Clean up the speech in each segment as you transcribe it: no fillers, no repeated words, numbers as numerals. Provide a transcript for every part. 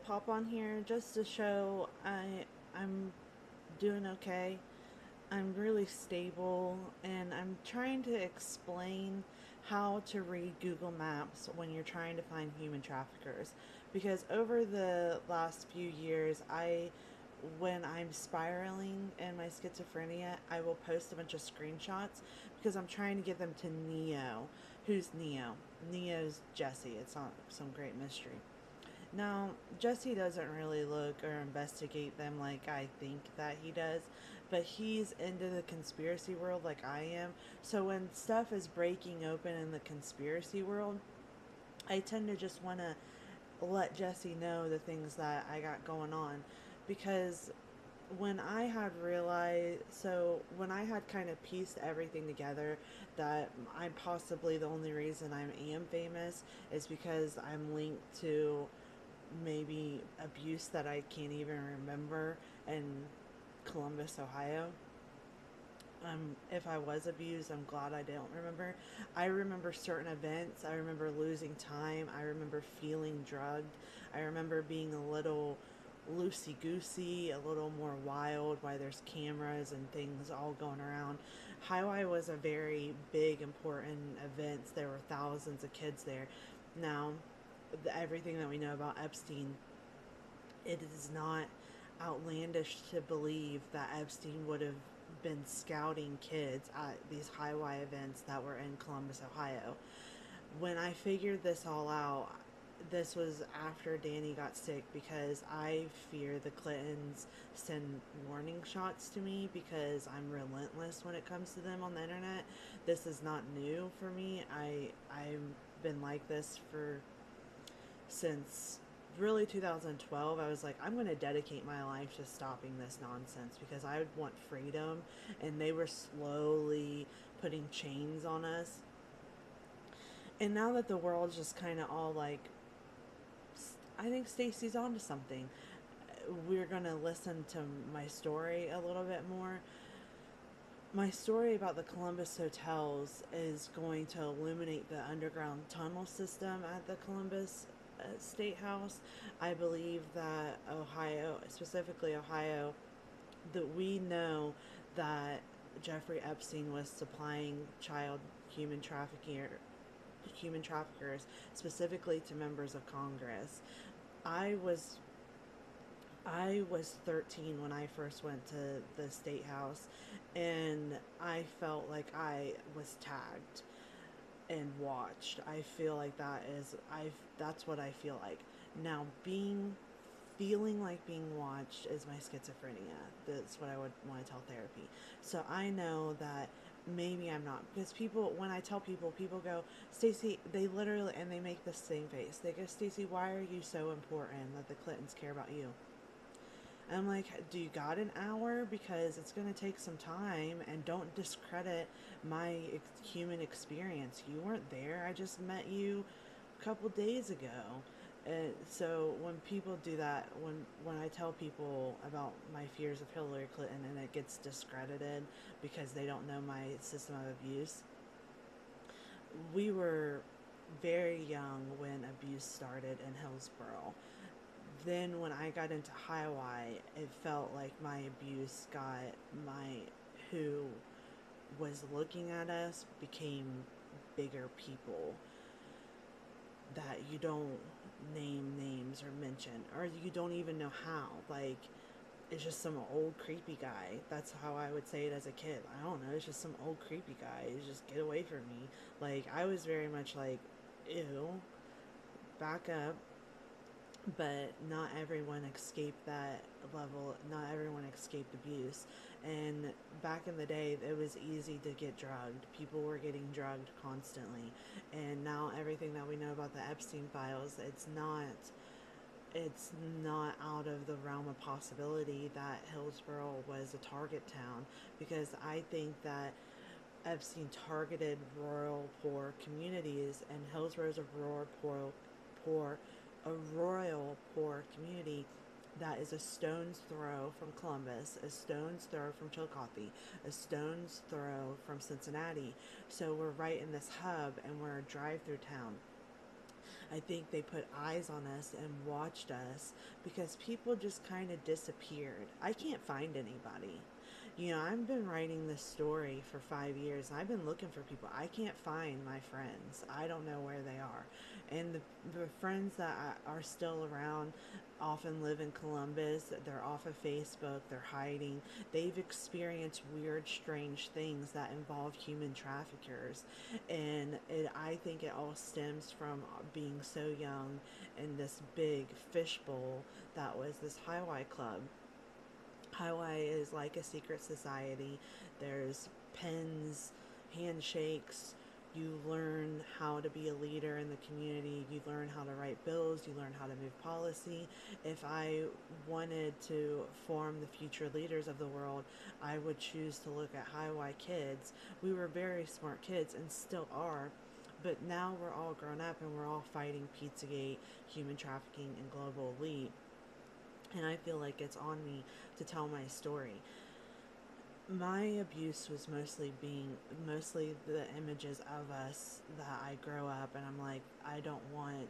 pop on here just to show I'm doing okay. I'm really stable, and I'm trying to explain how to read Google Maps when you're trying to find human traffickers. Because over the last few years, when I'm spiraling in my schizophrenia, I will post a bunch of screenshots because I'm trying to get them to Neo. Who's Neo? Neo's Jesse. It's not some great mystery. Now, Jesse doesn't really look or investigate them like I think that he does, but he's into the conspiracy world like I am. So when stuff is breaking open in the conspiracy world, I tend to just want to let Jesse know the things that I got going on because when I had kind of pieced everything together that I'm possibly the only reason I am famous is because I'm linked to maybe abuse that I can't even remember in Columbus, Ohio. If I was abused, I'm glad I don't remember. I remember certain events. I remember losing time. I remember feeling drugged. I remember being a little loosey goosey, a little more wild while there's cameras and things all going around. Highway was a very big, important event. There were thousands of kids there. Now, everything that we know about Epstein, it is not outlandish to believe that Epstein would have been scouting kids at these highway events that were in Columbus, Ohio. When I figured this all out, this was after Danny got sick because I fear the Clintons send warning shots to me because I'm relentless when it comes to them on the internet. This is not new for me. I've been like this for since really 2012. I was like, I'm going to dedicate my life to stopping this nonsense because I would want freedom, and they were slowly putting chains on us. And now that the world's just kind of all like, I think Stacy's onto something. We're going to listen to my story a little bit more. My story about the Columbus hotels is going to illuminate the underground tunnel system at the Columbus State House. I believe that Ohio, specifically Ohio, that we know that Jeffrey Epstein was supplying child human trafficking human traffickers specifically to members of Congress. I was I was 13 when I first went to the state house, and I felt like I was tagged and watched. I feel like that's what I feel like. Now, being feeling like being watched is my schizophrenia. That's what I would want to tell therapy. So I know that maybe I'm not, because people, when I tell people, people go, Stacy, they literally, and they make the same face. They go, Stacy, why are you so important that the Clintons care about you? And I'm like, do you got an hour? Because it's going to take some time, and don't discredit my human experience. You weren't there. I just met you a couple days ago. And so when people do that, when I tell people about my fears of Hillary Clinton and it gets discredited because they don't know my system of abuse, we were very young when abuse started in Hillsborough. Then when I got into Highway, it felt like my abuse got my who was looking at us became bigger people that you don't name names or mention, or you don't even know how. Like, it's just some old creepy guy. That's how I would say it as a kid. I don't know. It's just some old creepy guy. Just get away from me. Like, I was very much like, ew, back up. But not everyone escaped that level. Not everyone escaped abuse. And back in the day, it was easy to get drugged. People were getting drugged constantly. And now everything that we know about the Epstein files, it's not out of the realm of possibility that Hillsborough was a target town, because I think that Epstein targeted rural poor communities, and Hillsborough is a poor a royal poor community that is a stone's throw from Columbus, a stone's throw from Chillicothe, a stone's throw from Cincinnati. So we're right in this hub, and we're a drive-through town. I think they put eyes on us and watched us because people just kind of disappeared. I can't find anybody. I've been writing this story for 5 years, and I've been looking for people. I can't find my friends. I don't know where they are. And the friends that are still around often live in Columbus. They're off of Facebook. They're hiding. They've experienced weird, strange things that involve human traffickers. And I think it all stems from being so young in this big fishbowl that was this highway club. Highway is like a secret society. There's pens, handshakes. You learn how to be a leader in the community. You learn how to write bills. You learn how to move policy. If I wanted to form the future leaders of the world, I would choose to look at Highway kids. We were very smart kids and still are. But now we're all grown up and we're all fighting Pizzagate, human trafficking, and global elite. And I feel like it's on me to tell my story. My abuse was mostly the images of us that I grow up, and I'm like, I don't want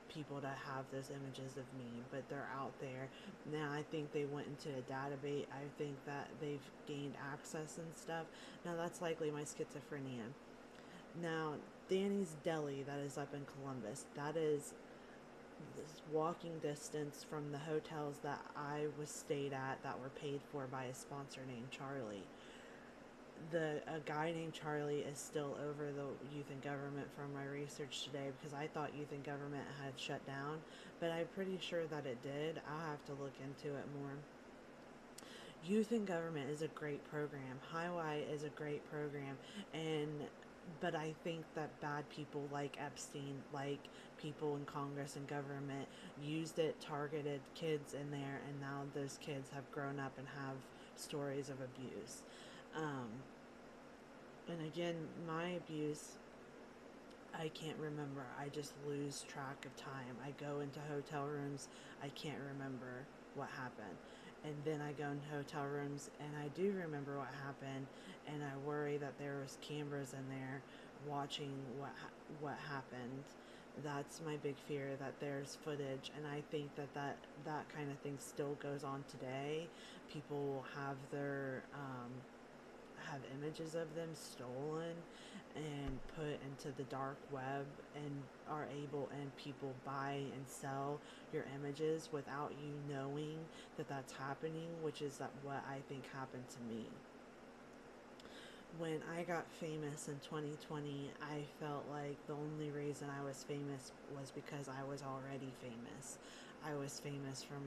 people to have those images of me, but they're out there. Now I think they went into a database. I think that they've gained access and stuff. Now that's likely my schizophrenia. Now, Danny's Deli, that is up in Columbus, that is this walking distance from the hotels that I was stayed at that were paid for by a sponsor named Charlie. A guy named Charlie is still over the youth and government from my research today, because I thought youth and government had shut down, but I'm pretty sure that it did. I'll have to look into it more. Youth in Government is a great program. Highway is a great program, and but I think that bad people like Epstein, like people in Congress and government, used it, targeted kids in there, and now those kids have grown up and have stories of abuse. Um, and again, my abuse, I can't remember. I just lose track of time. I go into hotel rooms, I can't remember what happened. And then I go into hotel rooms and I do remember what happened, and I worry that there was cameras in there watching what happened. That's my big fear, that there's footage, and I think that kind of thing still goes on today. People have their have images of them stolen and put into the dark web, and are able, and people buy and sell your images without you knowing that that's happening, which is that what I think happened to me. When I got famous in 2020, I felt like the only reason I was famous was because I was already famous. I was famous from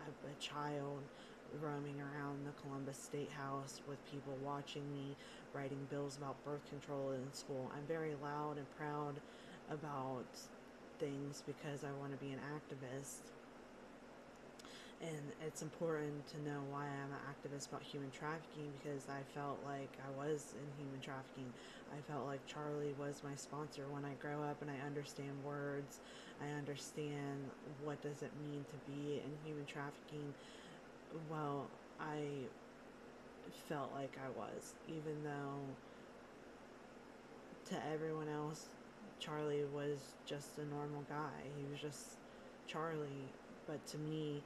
a child, roaming around the Columbus State House with people watching me, writing bills about birth control in school. I'm very loud and proud about things because I want to be an activist. And it's important to know why I'm an activist about human trafficking, because I felt like I was in human trafficking. I felt like Charlie was my sponsor. When I grow up and I understand words, I understand what does it mean to be in human trafficking. Well, I felt like I was, even though to everyone else, Charlie was just a normal guy. He was just Charlie. But to me,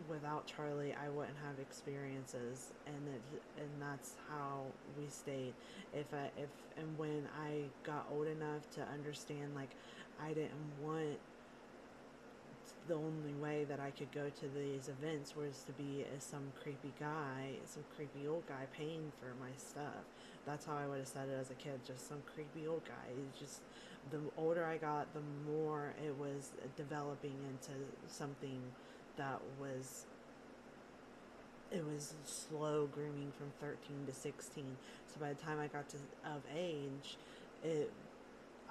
without Charlie, I wouldn't have experiences, and that's how we stayed. If and when I got old enough to understand, like, I didn't want, the only way that I could go to these events was to be as some creepy guy, some creepy old guy paying for my stuff. That's how I would have said it as a kid, just some creepy old guy. It's just, the older I got, the more it was developing into something that was, it was slow grooming from 13 to 16. So by the time I got to of age, it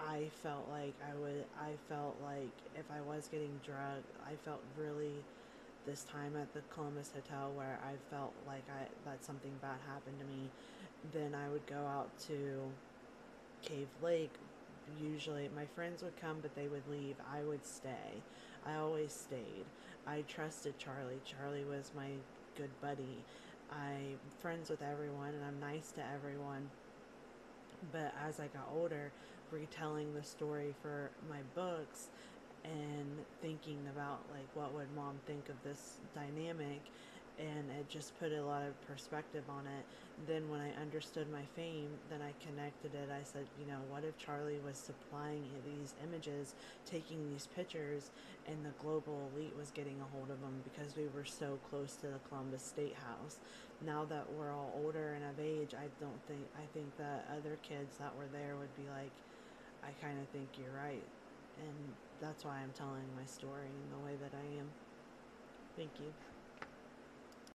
I felt like I felt like if I was getting drugged, I felt really, this time at the Columbus Hotel, where I felt like that something bad happened to me. Then I would go out to Cave Lake. Usually my friends would come, but they would leave. I would stay. I always stayed. I trusted Charlie. Charlie was my good buddy. I'm friends with everyone and I'm nice to everyone. But as I got older, retelling the story for my books and thinking about like what would mom think of this dynamic, and it just put a lot of perspective on it. Then when I understood my fame, then I connected it. I said, you know, what if Charlie was supplying these images, taking these pictures, and the global elite was getting a hold of them because we were so close to the Columbus State House. Now that we're all older and of age, I think that other kids that were there would be like, I kind of think you're right. And that's why I'm telling my story in the way that I am. Thank you.